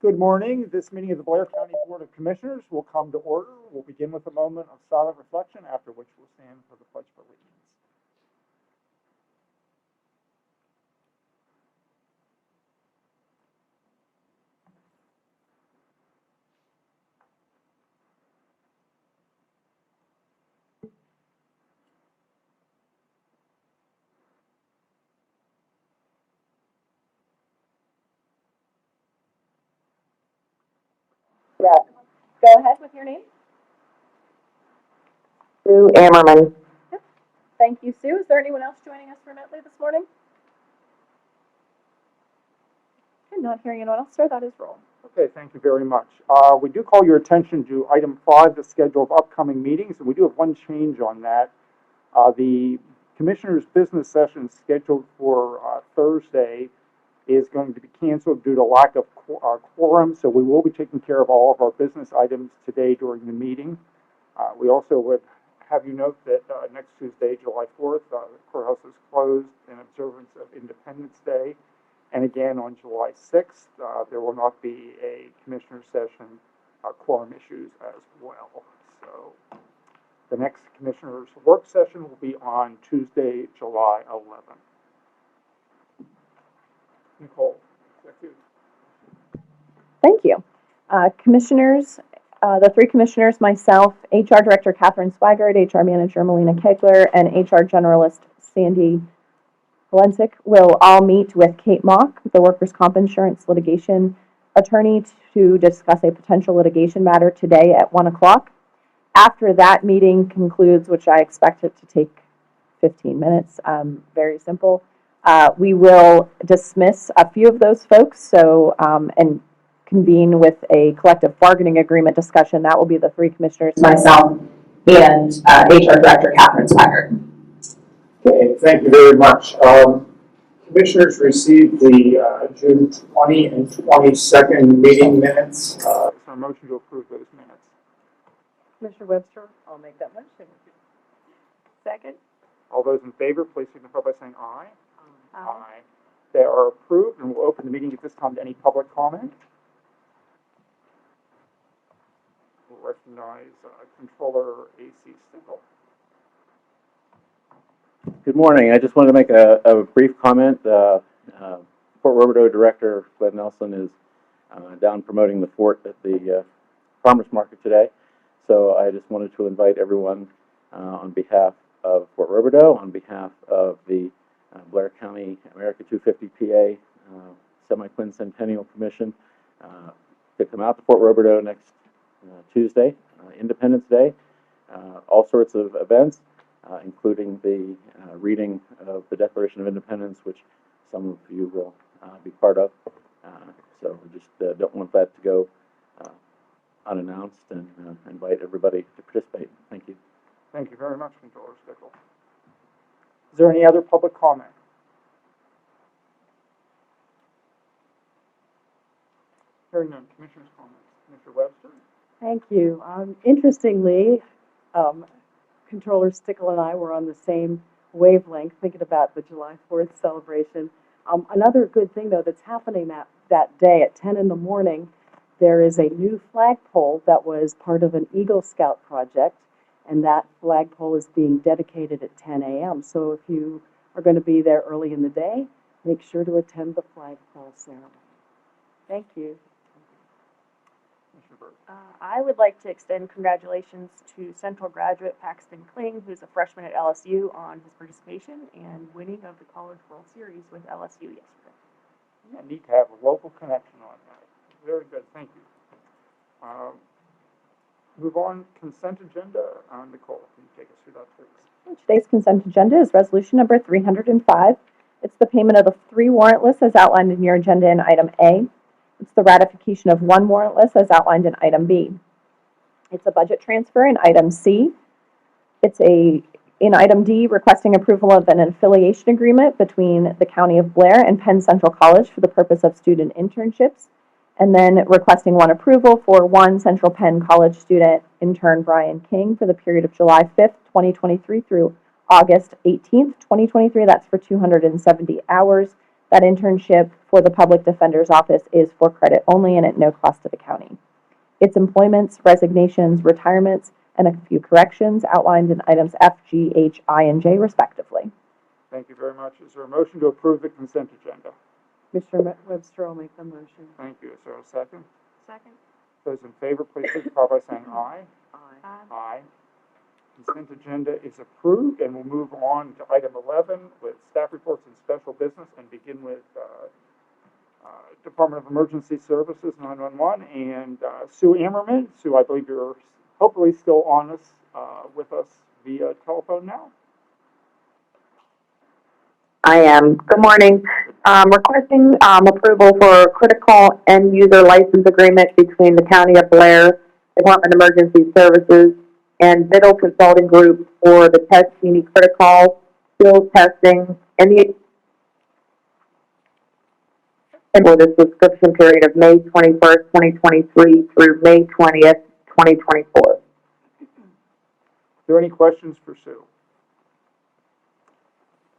Good morning. This meeting of the Blair County Board of Commissioners will come to order. We'll begin with a moment of silent reflection, after which we'll stand for the Pledge of Allegiance. Yeah. Go ahead with your name. Sue Ammerman. Yep. Thank you, Sue. Is there anyone else joining us remotely this morning? I'm not hearing anyone else, sir. That is roll. Okay, thank you very much. We do call your attention to item 5, the schedule of upcoming meetings, and we do have one change on that. The Commissioners' business session scheduled for Thursday is going to be canceled due to lack of quorum, so we will be taking care of all of our business items today during the meeting. We also would have you note that next Tuesday, July 4th, the courthouse is closed in observance of Independence Day. And again, on July 6th, there will not be a commissioner session, quorum issues as well. So the next commissioner's work session will be on Tuesday, July 11th. Nicole, thank you. Thank you. Commissioners, the three commissioners, myself, HR Director Catherine Swigert, HR Manager Melina Kegler, and HR Generalist Sandy Valensic will all meet with Kate Mock, the workers' comp insurance litigation attorney, to discuss a potential litigation matter today at 1 o'clock. After that meeting concludes, which I expect it to take 15 minutes, very simple, we will dismiss a few of those folks and convene with a collective bargaining agreement discussion. That will be the three commissioners, myself, and HR Director Catherine Swigert. Okay, thank you very much. Commissioners received the June 20 and 22nd meeting minutes. Is there a motion to approve those minutes? Commissioner Webster, I'll make that motion. Second. All those in favor, please signify by saying aye. Aye. They are approved, and we'll open the meeting at this time to any public comment. We'll recognize Controller A.C. Stickle. Good morning. I just wanted to make a brief comment. Fort Roberdeau Director Glenn Nelson is down promoting the fort at the farmers market today. So I just wanted to invite everyone on behalf of Fort Roberdeau, on behalf of the Blair County America 250 PA Semi-Quincentennial Commission to come out to Fort Roberdeau next Tuesday, Independence Day. All sorts of events, including the reading of the Declaration of Independence, which some of you will be part of. So we just don't want that to go unannounced, and invite everybody to participate. Thank you. Thank you very much, Controller Stickle. Is there any other public comment? Hearing none. Commissioner's comments. Commissioner Webster? Thank you. Interestingly, Controller Stickle and I were on the same wavelength thinking about the July 4th celebration. Another good thing, though, that's happening that day at 10 in the morning, there is a new flagpole that was part of an Eagle Scout project, and that flagpole is being dedicated at 10 a.m. So if you are going to be there early in the day, make sure to attend the flagpole ceremony. Thank you. I would like to extend congratulations to Central graduate Paxton Kling, who's a freshman at LSU, on his participation and winning of the College World Series with LSU yesterday. Yeah, neat to have a local connection on that. Very good, thank you. Move on, consent agenda. Nicole, can you take us through that, please? Today's consent agenda is resolution number 305. It's the payment of the 3 warrant lists as outlined in your agenda in item A. It's the ratification of 1 warrant list as outlined in item B. It's a budget transfer in item C. It's in item D, requesting approval of an affiliation agreement between the County of Blair and Penn Central College for the purpose of student internships. And then requesting 1 approval for 1 Central Penn College student intern, Brian King, for the period of July 5th, 2023 through August 18th, 2023. That's for 270 hours. That internship for the Public Defender's Office is for credit only and at no cost to the county. Its employments, resignations, retirements, and a few corrections outlined in items F, G, H, I, and J respectively. Thank you very much. Is there a motion to approve the consent agenda? Commissioner Webster will make the motion. Thank you. Is there a second? Second. Those in favor, please signify by saying aye. Aye. Aye. Consent agenda is approved, and we'll move on to item 11 with staff reports and special business, and begin with Department of Emergency Services, 911, and Sue Ammerman. Sue, I believe you're hopefully still on us, with us via telephone now. I am. Good morning. Requesting approval for a critical end user license agreement between the County of Blair, Department of Emergency Services, and Biddle Consulting Group for the testing critical field testing for the subscription period of May 21st, 2023 through May 20th, 2024. Is there any questions for Sue?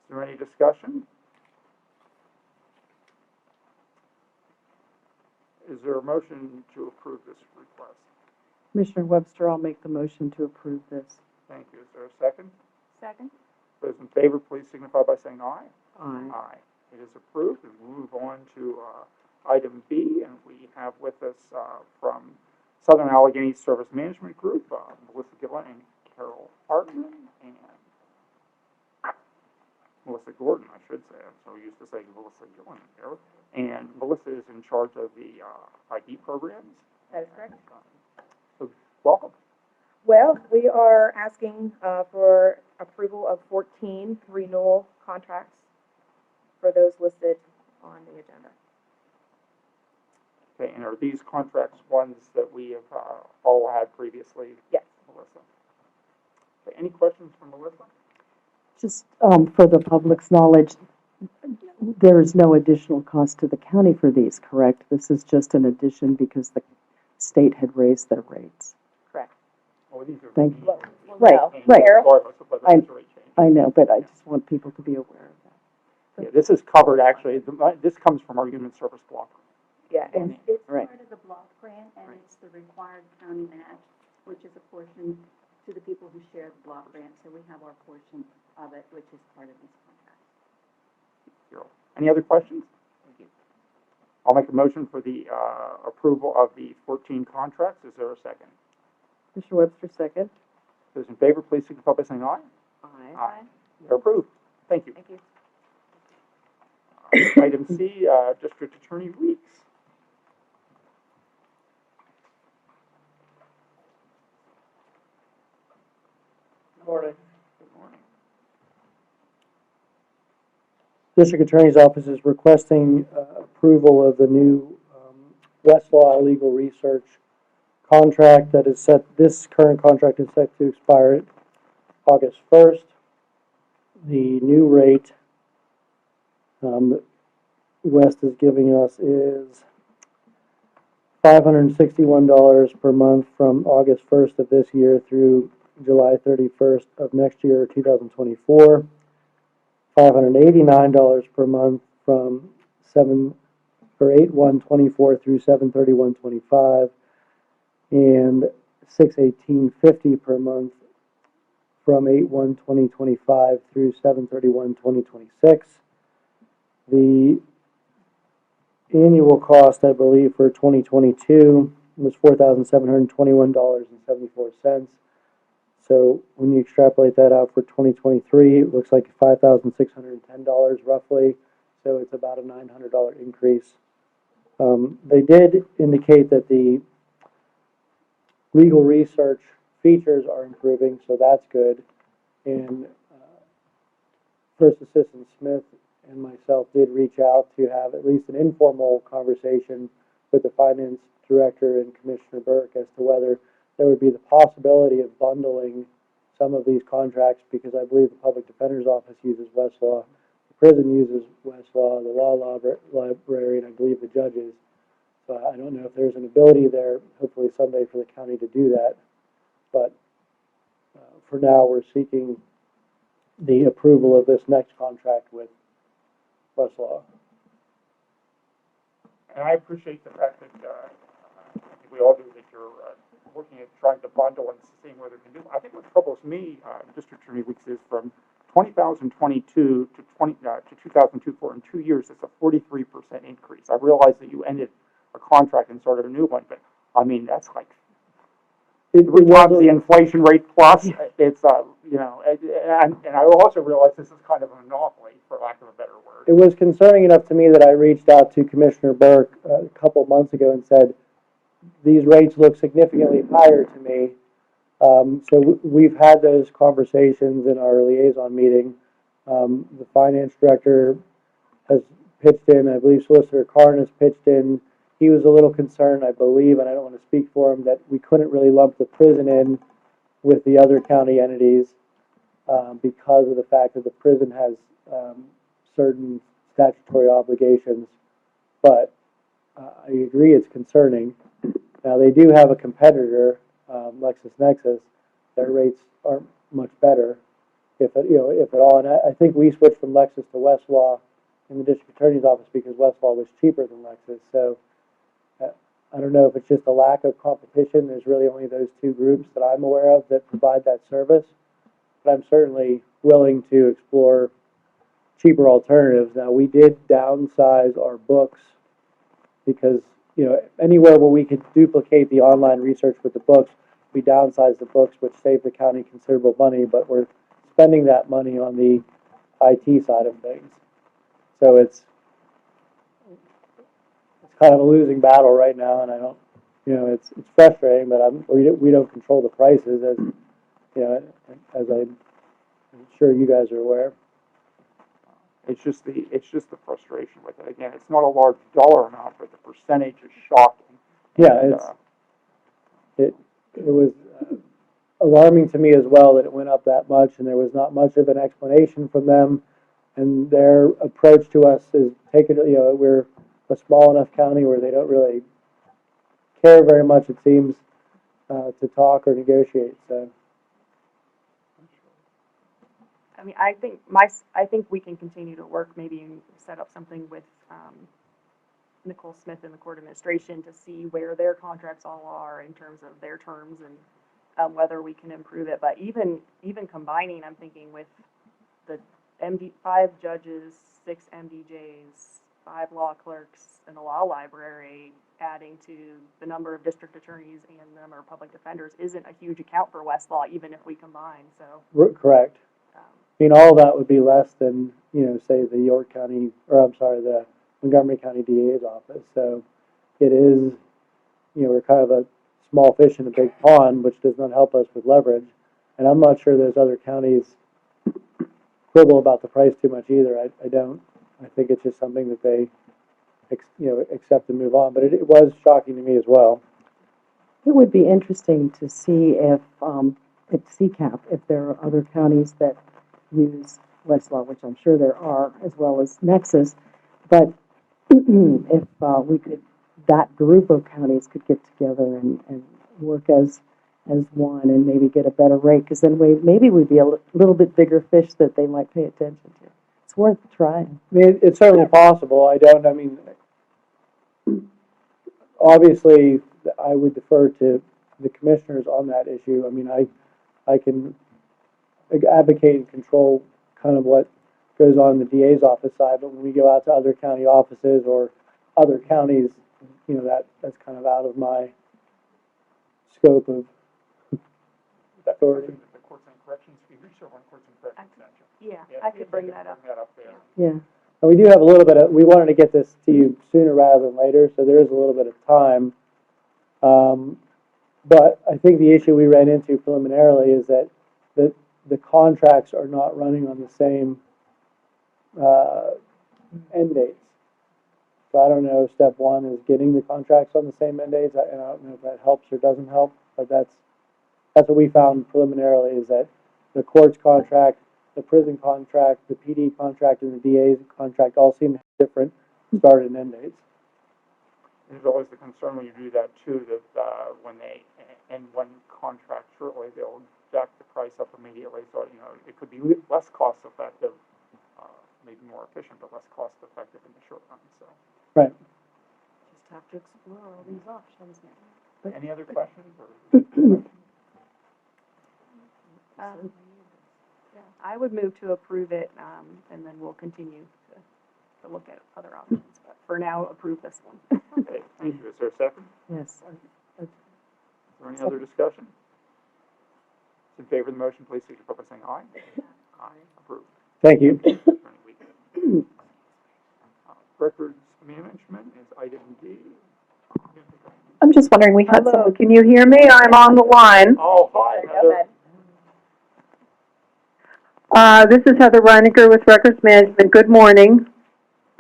Is there any discussion? Is there a motion to approve this request? Commissioner Webster, I'll make the motion to approve this. Thank you. Is there a second? Second. Those in favor, please signify by saying aye. Aye. Aye. It is approved, and we'll move on to item B, and we have with us from Southern Allegheny Service Management Group, Melissa Gillen and Carol Hartman, and Melissa Gordon, I should say. I'm so used to saying Melissa Gillen here. And Melissa is in charge of the ID programs. That is correct. So, welcome. Well, we are asking for approval of 14 renewal contracts for those listed on the agenda. Okay, and are these contracts ones that we have all had previously? Yes. Melissa. Okay, any questions from Melissa? Just for the public's knowledge, there is no additional cost to the county for these, correct? This is just an addition because the state had raised their rates. Correct. Oh, these are. Thank you. Well, Right, no. right. Regardless of whether it's a rate change. I know, but I just want people to be aware of that. Yeah, this is covered, actually. This comes from our human service block. Yeah, and It's Right. part of the block grant, and it's the required county match, which is a portion to the people who share the block grant. So we have our portion of it, which is part of these contracts. Zero. Any other questions? Thank you. I'll make a motion for the approval of the 14 contracts. Is there a second? Commissioner Webster, second. Those in favor, please signify by saying aye. Aye. Aye. They're approved. Thank you. thank you. Item C, District Attorney Weeks. Good morning. Good morning. District Attorney's Office is requesting approval of the new Westlaw Legal Research contract that is set, this current contract is set to expire August 1st. The new rate West is giving us is $561 per month from August 1st of this year through July 31st of next year, 2024. $589 per month from 8/1/24 through 7/31/25, and $618.50 per month from 8/1/2025 through 7/31/2026. The annual cost, I believe, for 2022 was $4,721.74. So when you extrapolate that out for 2023, it looks like $5,610 roughly. So it's about a $900 increase. They did indicate that the legal research features are improving, so that's good. And First Assistant Smith and myself did reach out to have at least an informal conversation with the finance director and Commissioner Burke as to whether there would be the possibility of bundling some of these contracts, because I believe the Public Defender's Office uses Westlaw, the prison uses Westlaw, the law library, and I believe the judges. So I don't know if there's an ability there, hopefully someday, for the county to do that. But for now, we're seeking the approval of this next contract with Westlaw. And I appreciate the fact that, I think we all do, that you're, looking at trying to bundle and seeing whether we can do. I think what troubles me, District Attorney Weeks, is from 2022 to 2024, in 2 years, it's a 43% increase. I realize that you ended a contract and started a new one, but, I mean, that's like three times the inflation rate plus. It's, you know, and I also realize this is kind of an anomaly, for lack of a better word. It was concerning enough to me that I reached out to Commissioner Burke a couple months ago and said, these rates look significantly higher to me. So we've had those conversations in our liaison meeting. The finance director has pitched in, I believe Solicitor Carn has pitched in. He was a little concerned, I believe, and I don't want to speak for him, that we couldn't really lump the prison in with the other county entities because of the fact that the prison has certain statutory obligations. But I agree it's concerning. Now, they do have a competitor, LexisNexis. Their rates aren't much better, if at all. And I think we switched from Lexis to Westlaw in the district attorney's office because Westlaw was cheaper than Lexis. So I don't know if it's just a lack of competition. There's really only those two groups that I'm aware of that provide that service. But I'm certainly willing to explore cheaper alternatives. Now, we did downsize our books because, anywhere where we could duplicate the online research with the books, we downsized the books, which saved the county considerable money, but we're spending that money on the IT side of things. So it's kind of a losing battle right now, and I don't, it's frustrating, but we don't control the prices, as I'm sure you guys are aware. It's just the frustration with it. Again, it's not a large dollar amount, but the percentage is shocking. Yeah, And, it was alarming to me as well that it went up that much, and there was not much of an explanation from them. And their approach to us is we're a small enough county where they don't really care very much, it seems, to talk or negotiate. So. I mean, I think we can continue to work, maybe and set up something with, Nicole Smith in the court administration to see where their contracts all are in terms of their terms and, whether we can improve it. But even combining, I'm thinking with the 5 judges, 6 MDJs, 5 law clerks, and the law library, adding to the number of district attorneys and the number of public defenders isn't a huge account for Westlaw, even if we combine, so. Correct. I mean, all that would be less than, say the York County, the Montgomery County DA's office. So it is, we're kind of a small fish in a big pond, which does not help us with leverage. And I'm not sure those other counties quibble about the price too much either. I don't. I think it's just something that they, accept and move on. But it was shocking to me as well. It would be interesting to see if, at CCAP, if there are other counties that use Westlaw, which I'm sure there are, as well as Nexus. But if that group of counties could get together and work as one and maybe get a better rate, because then maybe we'd be a little bit bigger fish that they might pay attention to. It's worth trying. I mean, it's certainly possible. Obviously, I would defer to the commissioners on that issue. I mean, I can advocate and control kind of what goes on in the DA's office side, but when we go out to other county offices or other counties, that's kind of out of my scope of authority. the courts and corrections fee, or one courts and corrections extension. Yeah, I could bring that up. There. Yeah. And we do have a little bit we wanted to get this to you sooner rather than later, so there is a little bit of time. But I think the issue we ran into preliminarily is that the contracts are not running on the same end dates. So I don't know if step one is getting the contracts on the same end dates. I don't know if that helps or doesn't help, but that's what we found preliminarily, is that the court's contract, the prison contract, the PD contract, and the DA's contract all seem to have different start and end dates. There's always the concern when you do that too, that when they end one contract shortly, they'll jack the price up immediately. So it could be less cost effective, maybe more efficient, but less cost effective in the short run. So right. have to explore all these options now. Any other questions or? Yeah, I would move to approve it, and then we'll continue to look at other options. But for now, approve this one. Okay, thank you. Is there a second? Yes. Is there any other discussion? In favor of the motion, please signify by saying aye. Aye. Approved. Thank you. Records management is item D. I'm just wondering, we had Hello, some, can you hear me? I'm on the line. Oh, hi, Heather. This is Heather Reiniger with Records Management. Good morning.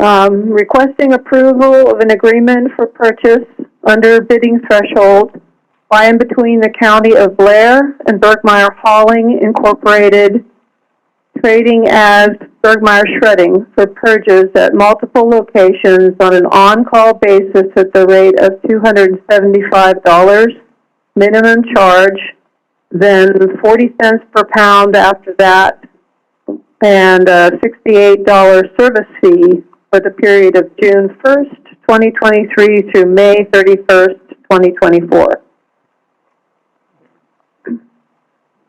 Requesting approval of an agreement for purchase under bidding threshold by and between the County of Blair and Bergmeyer Hauling Incorporated, trading as Bergmeyer Shredding for purges at multiple locations on an on-call basis at the rate of $275 minimum charge, then 40 cents per pound after that, and a $68 service fee for the period of June 1st, 2023 through May 31st, 2024.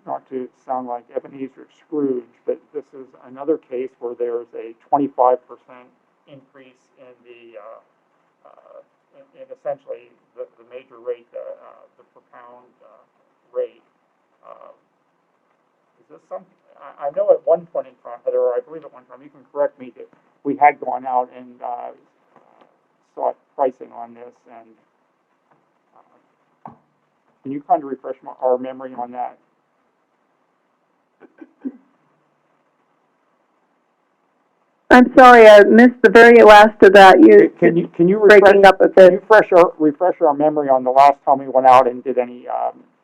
Not to sound like Ebenezer Scrooge, but this is another case where there's a 25% increase in the, in essentially the major rate, the per pound rate. Is this something, I know at one point in time, Heather, or I believe at one time, you can correct me, that we had gone out and sought pricing on this, and can you kind of refresh our memory on that? I'm sorry, I missed the very last of that. Can you breaking up a bit. refresh our memory on the last time we went out and did any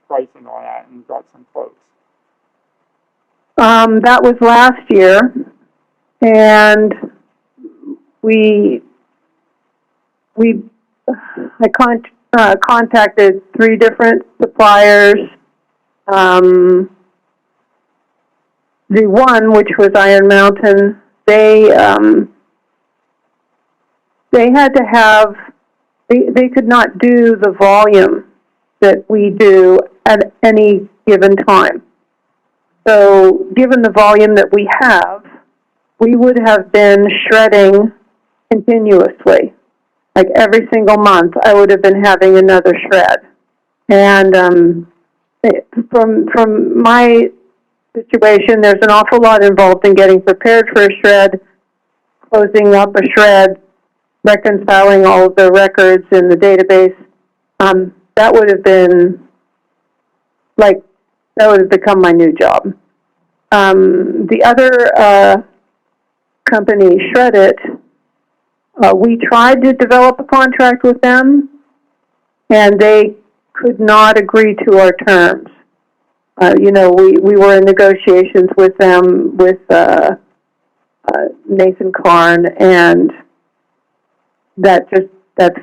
pricing on that and got some quotes? That was last year, and I contacted 3 different suppliers. The one, which was Iron Mountain, they had to have, they could not do the volume that we do at any given time. So given the volume that we have, we would have been shredding continuously. Like every single month, I would have been having another shred. And from my situation, there's an awful lot involved in getting prepared for a shred, closing up a shred, reconciling all of the records in the database. That would have been that would have become my new job. The other company, Shred It, we tried to develop a contract with them, and they could not agree to our terms. We were in negotiations with them with Nathan Karn, and that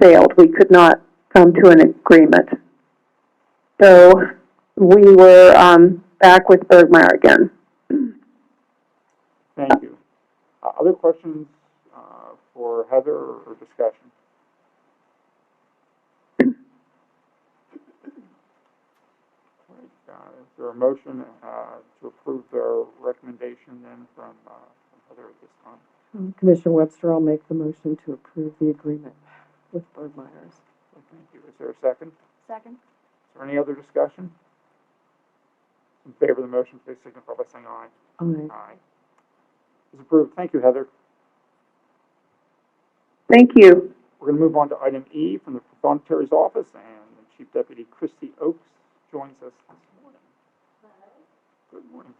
failed. We could not come to an agreement. So we were back with Bergmeyer again. Thank you. Other questions for Heather or discussion? Is there a motion to approve the recommendation then from Heather at this time? Commissioner Webster, I'll make the motion to approve the agreement with Bergmeyer's. Thank you. Is there a second? Second. Is there any other discussion? In favor of the motion, please signify by saying aye. Aye. Aye. It's approved. Thank you, Heather. Thank you. We're going to move on to item E from the Prothonotary Office, and Chief Deputy Christy Oakes joins us this morning. Good morning.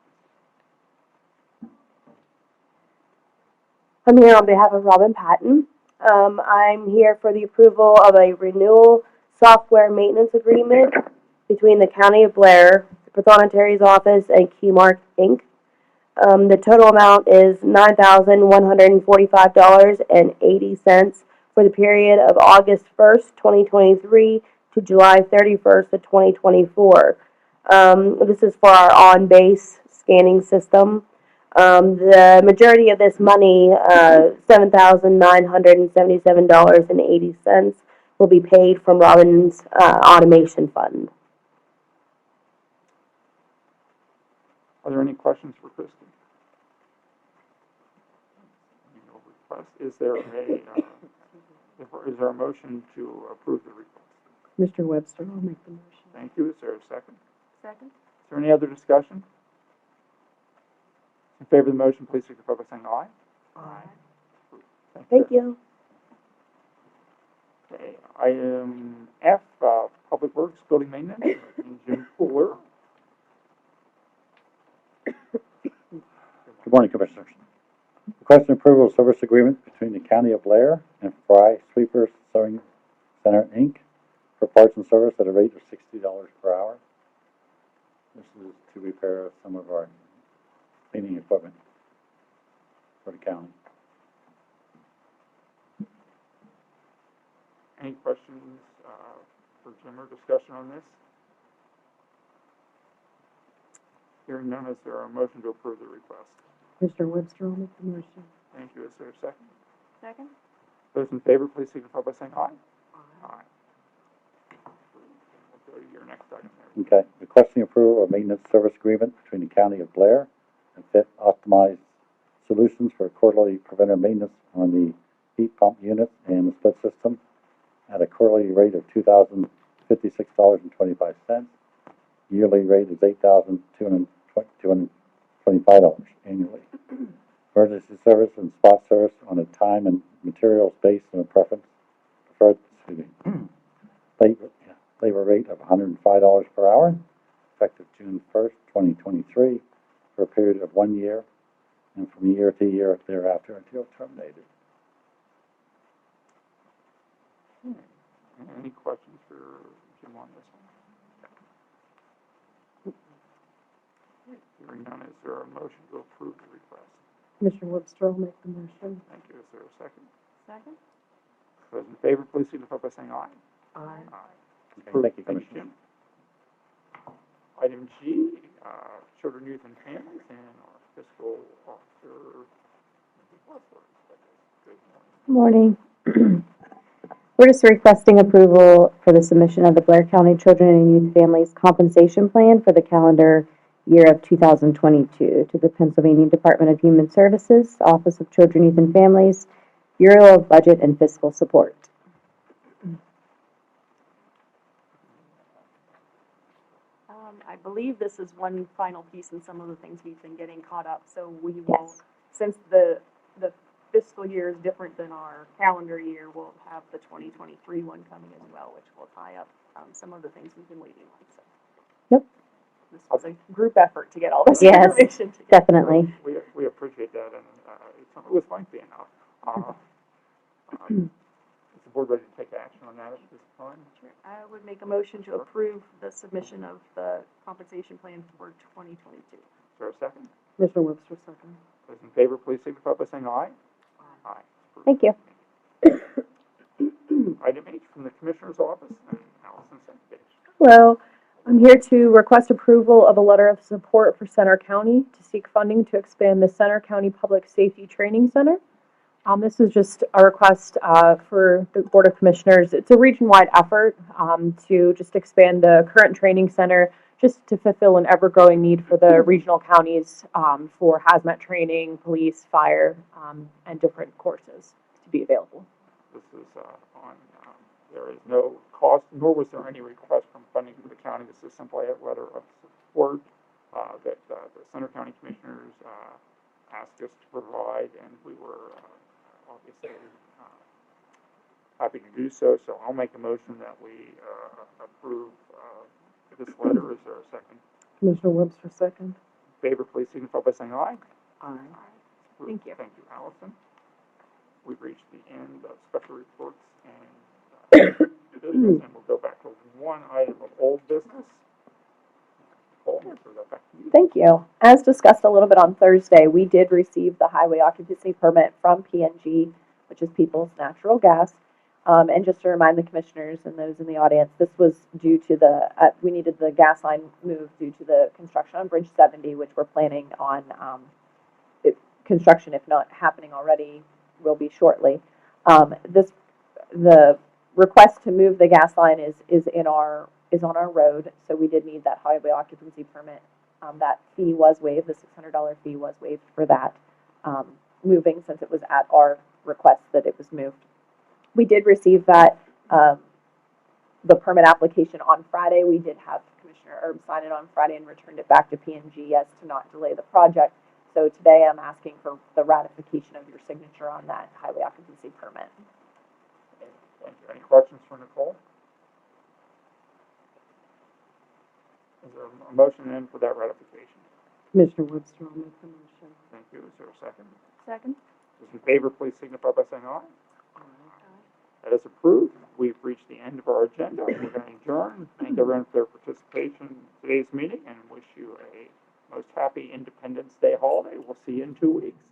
I'm here on behalf of Robin Patton. I'm here for the approval of a renewal software maintenance agreement between the County of Blair, the Prothonotary's Office, and Keymark, Inc. The total amount is $9,145.80 for the period of August 1st, 2023 to July 31st of 2024. This is for our on-base scanning system. The majority of this money, $7,977.80, will be paid from Robin's automation fund. Are there any questions for Christie? No request. Is there a motion to approve the request? Mr. Webster, I'll make the motion. Thank you. Is there a second? Second? Is there any other discussion? In favor of the motion, please signify by saying aye. Aye. Thank you. Okay, item F, Public Works Building Maintenance, and Jim Fuller. Good morning, Commissioners. Requesting approval of service agreement between the County of Blair and Fry Sweepers Sewing Center, Inc. for parts and service at a rate of $60 per hour. This is to repair some of our cleaning equipment for the county. Any questions for Jim or discussion on this? Hearing none, is there a motion to approve the request? Mr. Webster, I'll make the motion. Thank you. Is there a second? Second? Those in favor, please signify by saying aye. Aye. We'll go to your next item there. Okay, requesting approval of maintenance service agreement between the County of Blair and Fit Optimized Solutions for quarterly preventive maintenance on the heat pump unit and the split system at a quarterly rate of $2,056.25. Yearly rate is $8,225 annually. Emergency service and spot service on a time and materials based on a preferred labor rate of $105 per hour, effective June 1st, 2023, for a period of 1 year, and from year to year thereafter until terminated. Any questions for Jim on this one? Hearing none, is there a motion to approve the request? Mr. Webster, I'll make the motion. Thank you. Is there a second? Second? Those in favor, please signify by saying aye. Aye. Aye. Okay, thank you, Thank you, Commissioner. Jim. Item G, Children, Youth, and Families, and our fiscal officer. Good morning. We're just requesting approval for the submission of the Blair County Children and Youth Families Compensation Plan for the calendar year of 2022 to the Pennsylvania Department of Human Services, Office of Children, Youth, and Families, Bureau of Budget and Fiscal Support. I believe this is one final piece in some of the things we've been getting caught up, so we will, Yes. since the fiscal year is different than our calendar year, we'll have the 2023 one coming as well, which will tie up, some of the things we've been waiting on, so. Yep. This was a group effort to get all this Yes. information together. Definitely. We appreciate that, and it was lengthy enough. Is the board ready to take action on that at this time? Sure. I would make a motion to approve the submission of the compensation plan for 2022. Is there a second? Mr. Webster, second. Those in favor, please signify by saying aye. Aye. Thank you. Item H from the Commissioner's Office, and Allison Secretary. Hello. I'm here to request approval of a letter of support for Center County to seek funding to expand the Center County Public Safety Training Center. This is just a request for the Board of Commissioners. It's a region-wide effort to just expand the current training center just to fulfill an ever-growing need for the regional counties for hazmat training, police, fire, and different courses to be available. This is there is no cost, nor was there any request from funding for the county. This is simply a letter of support that the Center County Commissioners asked us to provide, and we were obviously happy to do so. So I'll make a motion that we approve this letter. Is there a second? Commissioner Webster, second. In favor, please signify by saying aye. Aye. Thank you. Thank you, Allison. We've reached the end of special reports and business, and we'll go back to one item of old business. Nicole, I'll throw that back to you. Thank you. As discussed a little bit on Thursday, we did receive the highway occupancy permit from PNG, which is People's Natural Gas. And just to remind the commissioners and those in the audience, this was due to we needed the gas line moved due to the construction on Bridge 70, which we're planning on, construction, if not happening already, will be shortly. The request to move the gas line is on our road, so we did need that highway occupancy permit. That fee was waived, the $600 fee was waived for that, moving, since it was at our request that it was moved. We did receive that, the permit application on Friday. We did have Commissioner Erb sign it on Friday and returned it back to P&G as to not delay the project. So today I'm asking for the ratification of your signature on that highway occupancy permit. Thank you. Any questions for Nicole? Is there a motion in for that ratification? Commissioner Webster will make the motion. Thank you. Is there a second? Second? Those in favor, please signify by saying aye. That is approved. We've reached the end of our agenda. We're going to adjourn. Thank everyone for their participation in today's meeting and wish you a most happy Independence Day holiday. We'll see you in 2 weeks.